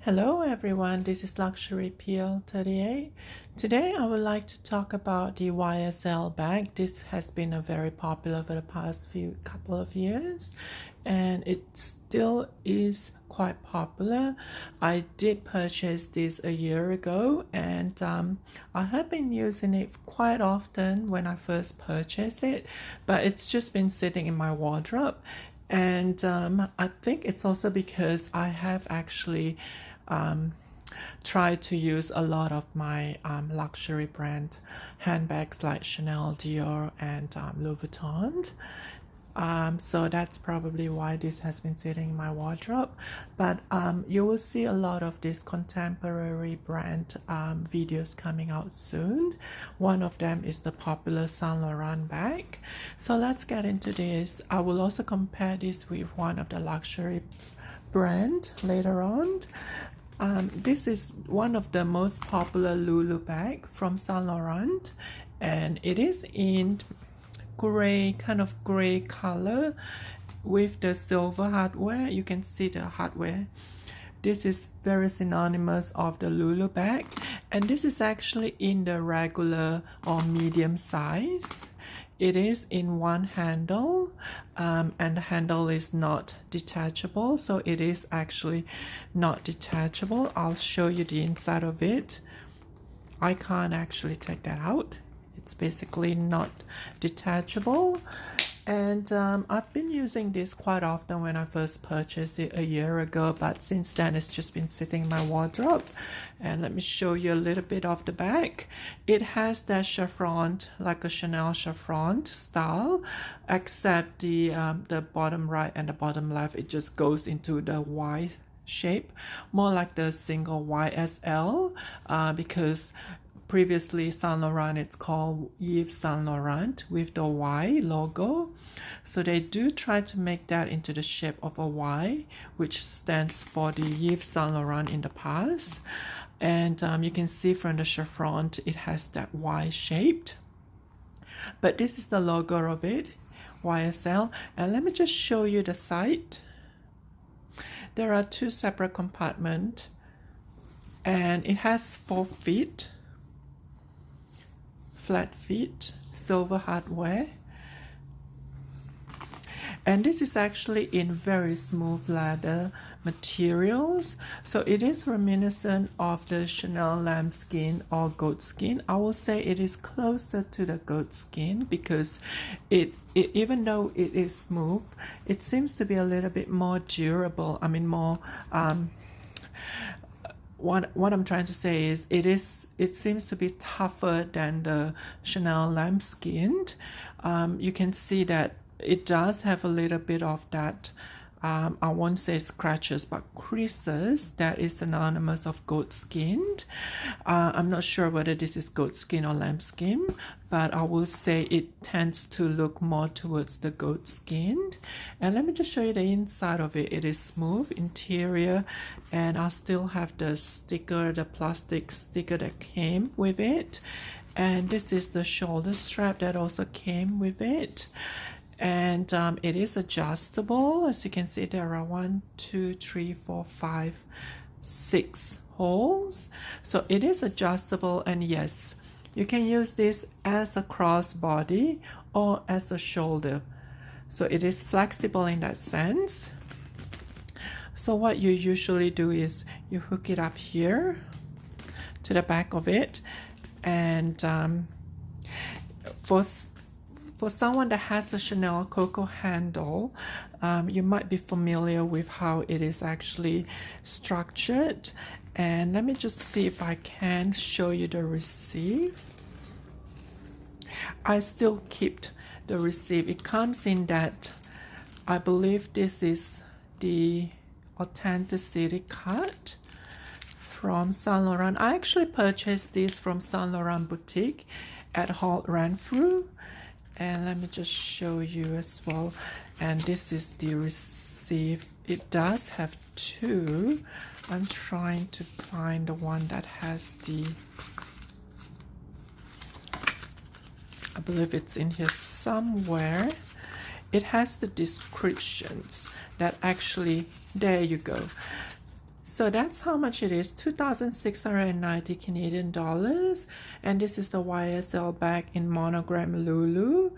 Hello everyone, this is Luxury PL38. Today I would like to talk about the YSL bag. This has been a very popular for the past couple of years and it still is quite popular. I did purchase this a year ago and I have been using it quite often when I first purchased it, but it's just been sitting in my wardrobe. And I think it's also because I have actually try to use a lot of my luxury brand handbags like Chanel, Dior, and Louis Vuitton. So that's probably why this has been sitting in my wardrobe. But you will see a lot of these contemporary brand videos coming out soon. One of them is the popular Saint Laurent bag. So let's get into this. I will also compare this with one of the luxury brand later on. This is one of the most popular LOULOU bag from Saint Laurent, and it is in gray, kind of gray color with the silver hardware. You can see the hardware. This is very synonymous of the LOULOU bag, and this is actually in the regular or medium size. It is in one handle, and the handle is not detachable, so it is actually not detachable. I'll show you the inside of it. I can't actually take that out. It's basically not detachable, and I've been using this quite often when I first purchased it a year ago, but since then it's just been sitting in my wardrobe. And let me show you a little bit of the bag. It has that chiffon, like a Chanel chiffon style, except the bottom right and the bottom left, it just goes into the Y shape, more like the single YSL, because previously Saint Laurent, it's called Yves Saint Laurent with the Y logo. So they do try to make that into the shape of a Y, which stands for the Yves Saint Laurent in the past. And you can see from the chiffon, it has that Y shaped. But this is the logo of it, YSL. And let me just show you the side. There are two separate compartments, and it has 4 feet. Flat feet, silver hardware, and this is actually in very smooth leather materials, so it is reminiscent of the Chanel lambskin or goat skin. I will say it is closer to the goat skin because it even though it is smooth, it seems to be a little bit more durable. I mean, more what I'm trying to say is it seems to be tougher than the Chanel lambskin. You can see that it does have a little bit of that, I won't say scratches, but creases that is synonymous of goat skin. I'm not sure whether this is goat skin or lambskin, but I will say it tends to look more towards the goat skin. And let me just show you the inside of it. It is smooth interior, and I still have the sticker, the plastic sticker that came with it. And this is the shoulder strap that also came with it. And it is adjustable. As you can see, there are 1, 2, 3, 4, 5, 6 holes. So it is adjustable, and yes, you can use this as a crossbody or as a shoulder. So it is flexible in that sense. So what you usually do is you hook it up here to the back of it, and for someone that has a Chanel Coco Handle, you might be familiar with how it is actually structured. And let me just see if I can show you the receive. I still keep the receive. It comes in that, I believe this is the authenticity card from Saint Laurent. I actually purchased this from Saint Laurent boutique at Haute Renfrew. And let me just show you as well. And this is the receive. It does have 2. I'm trying to find the one that has the, I believe it's in here somewhere. It has the descriptions that actually, there you go. So that's how much it is, 2,690 Canadian dollars. And this is the YSL bag in monogram LOULOU.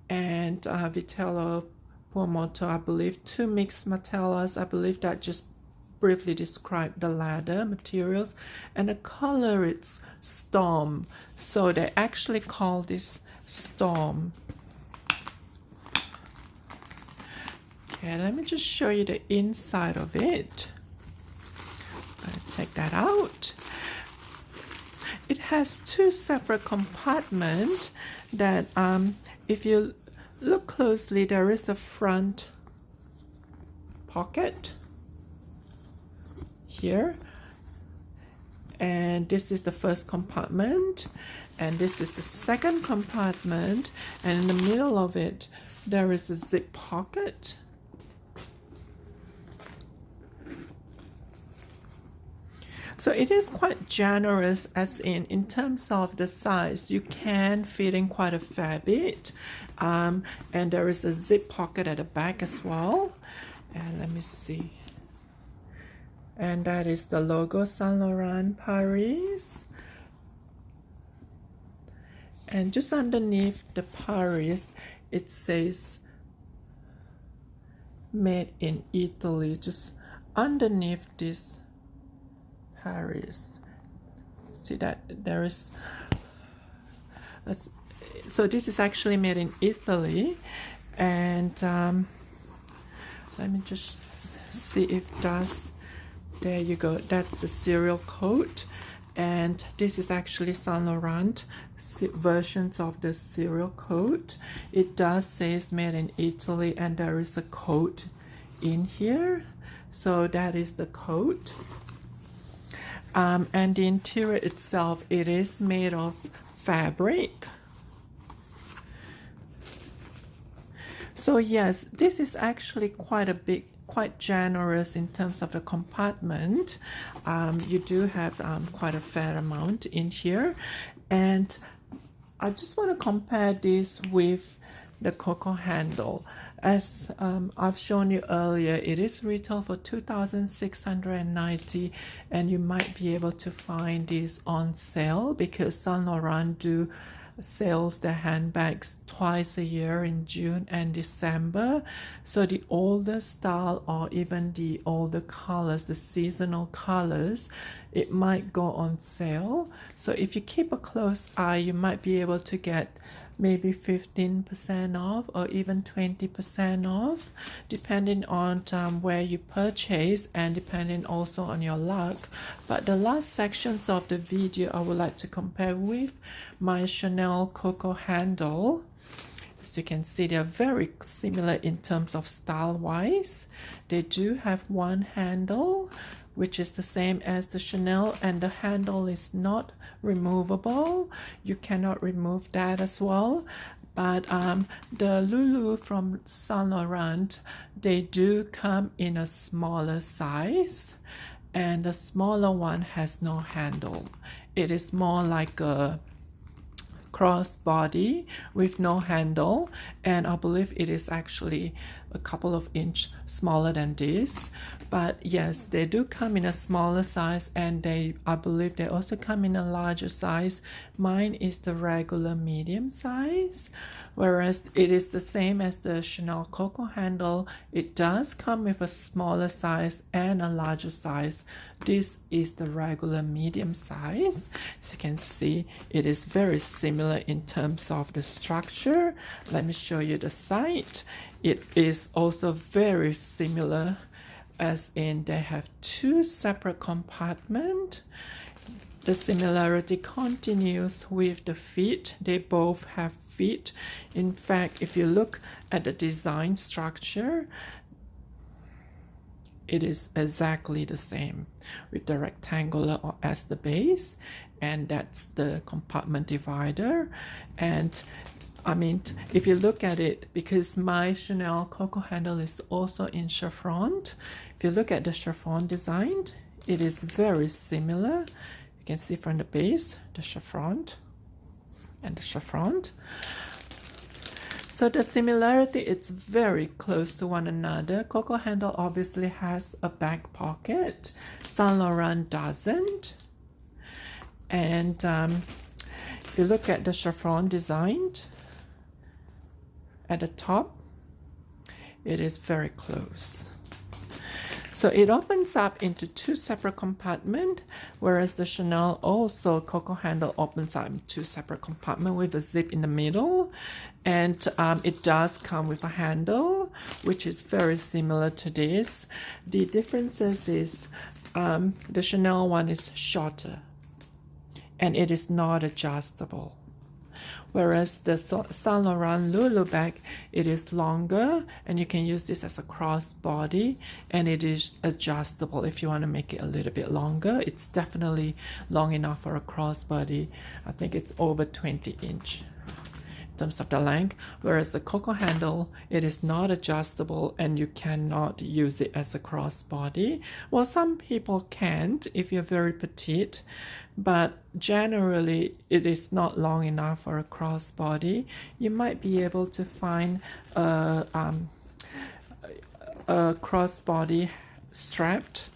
And Vitello Pomoto, I believe, 2 mixed metallas. I believe that just briefly describe the leather materials. And the color, it's Storm. So they actually call this Storm. Okay, let me just show you the inside of it. Take that out. It has 2 separate compartments that if you look closely, there is a front pocket here, and this is the first compartment, and this is the second compartment, and in the middle of it there is a zip pocket. So it is quite generous, as in terms of the size, you can fit in quite a fair bit. And there is a zip pocket at the back as well. And let me see. And that is the logo Saint Laurent Paris. And just underneath the Paris, it says made in Italy. Just underneath this Paris, see that there is, so this is actually made in Italy. And let me just see if that's, there you go, that's the serial code. And this is actually Saint Laurent versions of the serial code. It does say it's made in Italy, and there is a code in here, so that is the code. And the interior itself, it is made of fabric. So yes, this is actually quite a big, quite generous in terms of the compartment. You do have quite a fair amount in here. And I just want to compare this with the Coco Handle. As I've shown you earlier, it is retail for 2,690, and you might be able to find this on sale because Saint Laurent do sales their handbags twice a year in June and December. So the older style, or even the older colors, the seasonal colors, it might go on sale. So if you keep a close eye, you might be able to get maybe 15% off or even 20% off, depending on where you purchase and depending also on your luck. But the last sections of the video I would like to compare with my Chanel Coco Handle. As you can see, they're very similar in terms of style wise. They do have one handle, which is the same as the Chanel, and the handle is not removable. You cannot remove that as well. But the LOULOU from Saint Laurent, they do come in a smaller size, and the smaller one has no handle. It is more like a crossbody with no handle, and I believe it is actually a couple of inches smaller than this. But yes, they do come in a smaller size, and I believe they also come in a larger size. Mine is the regular medium size, whereas it is the same as the Chanel Coco Handle. It does come with a smaller size and a larger size. This is the regular medium size. As you can see, it is very similar in terms of the structure. Let me show you the side. It is also very similar, as in they have two separate compartments. The similarity continues with the feet. They both have feet. In fact, if you look at the design structure, it is exactly the same, with the rectangular as the base, and that's the compartment divider. And I mean, if you look at it, because my Chanel Coco Handle is also in chiffon, if you look at the chiffon design, it is very similar. You can see from the base, the chiffon and the chiffon. So the similarity, it's very close to one another. Coco Handle obviously has a back pocket. Saint Laurent doesn't. And if you look at the chiffon design at the top, it is very close. So it opens up into two separate compartments, whereas the Chanel also Coco Handle opens up into two separate compartments with a zip in the middle. And it does come with a handle, which is very similar to this. The differences is the Chanel one is shorter and it is not adjustable. Whereas the Saint Laurent LOULOU bag, it is longer and you can use this as a crossbody, and it is adjustable if you want to make it a little bit longer. It's definitely long enough for a crossbody. I think it's over 20 inch in terms of the length, whereas the Coco Handle, it is not adjustable and you cannot use it as a crossbody. Well, some people can't if you're very petite, but generally it is not long enough for a crossbody. You might be able to find a crossbody strapped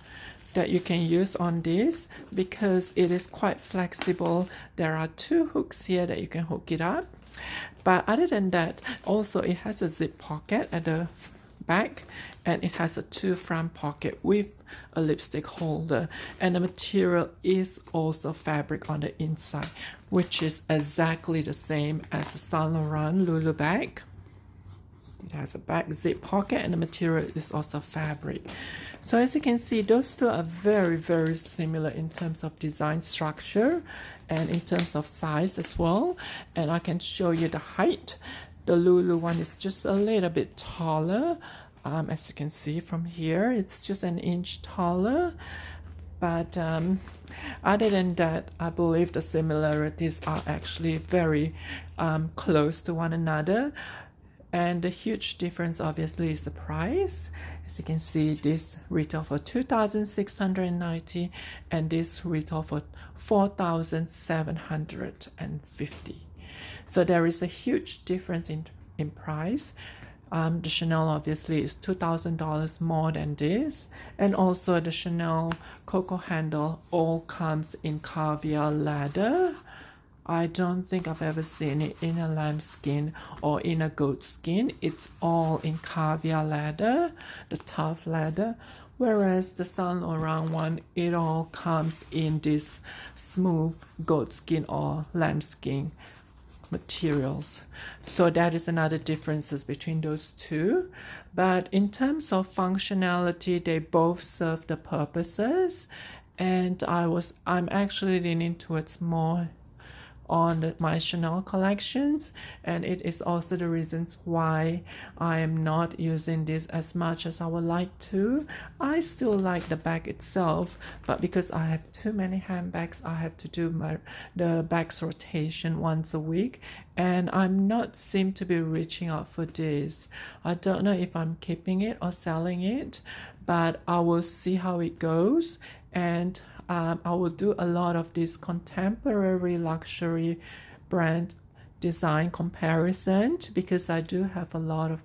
that you can use on this, because it is quite flexible. There are two hooks here that you can hook it up. But other than that, also it has a zip pocket at the back, and it has a two front pocket with a lipstick holder, and the material is also fabric on the inside, which is exactly the same as the Saint Laurent LOULOU bag. It has a back zip pocket and the material is also fabric. So as you can see, those two are very, very similar in terms of design structure and in terms of size as well. And I can show you the height. The LOULOU one is just a little bit taller. As you can see from here, it's just an inch taller. But other than that, I believe the similarities are actually very close to one another. And the huge difference obviously is the price. As you can see, this retail for $2,690 and this retail for $4,750. So there is a huge difference in price. The Chanel obviously is $2,000 more than this, and also the Chanel Coco Handle all comes in caviar leather. I don't think I've ever seen it in a lambskin or in a goat skin. It's all in caviar leather, the tough leather. Whereas the Saint Laurent one, it all comes in this smooth goat skin or lambskin materials. So that is another differences between those two. But in terms of functionality, they both serve the purposes. And I'm actually leaning towards more on my Chanel collections, and it is also the reasons why I am not using this as much as I would like to. I still like the bag itself, but because I have too many handbags, I have to do the bags rotation once a week, and I'm not seem to be reaching out for this. I don't know if I'm keeping it or selling it, but I will see how it goes. And I will do a lot of this contemporary luxury brand design comparison, because I do have a lot of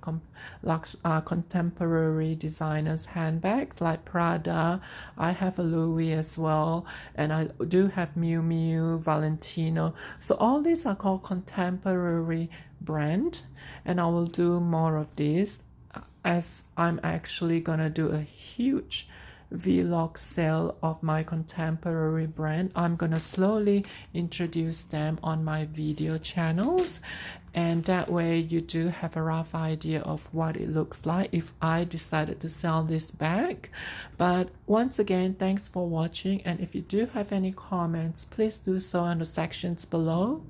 contemporary designers handbags like Prada. I have a Louis as well, and I do have Miu Miu, Valentino. So all these are called contemporary brand, and I will do more of this as I'm actually gonna do a huge vlog sale of my contemporary brand. I'm gonna slowly introduce them on my video channels, and that way you do have a rough idea of what it looks like if I decided to sell this bag. But once again, thanks for watching, and if you do have any comments, please do so in the sections below.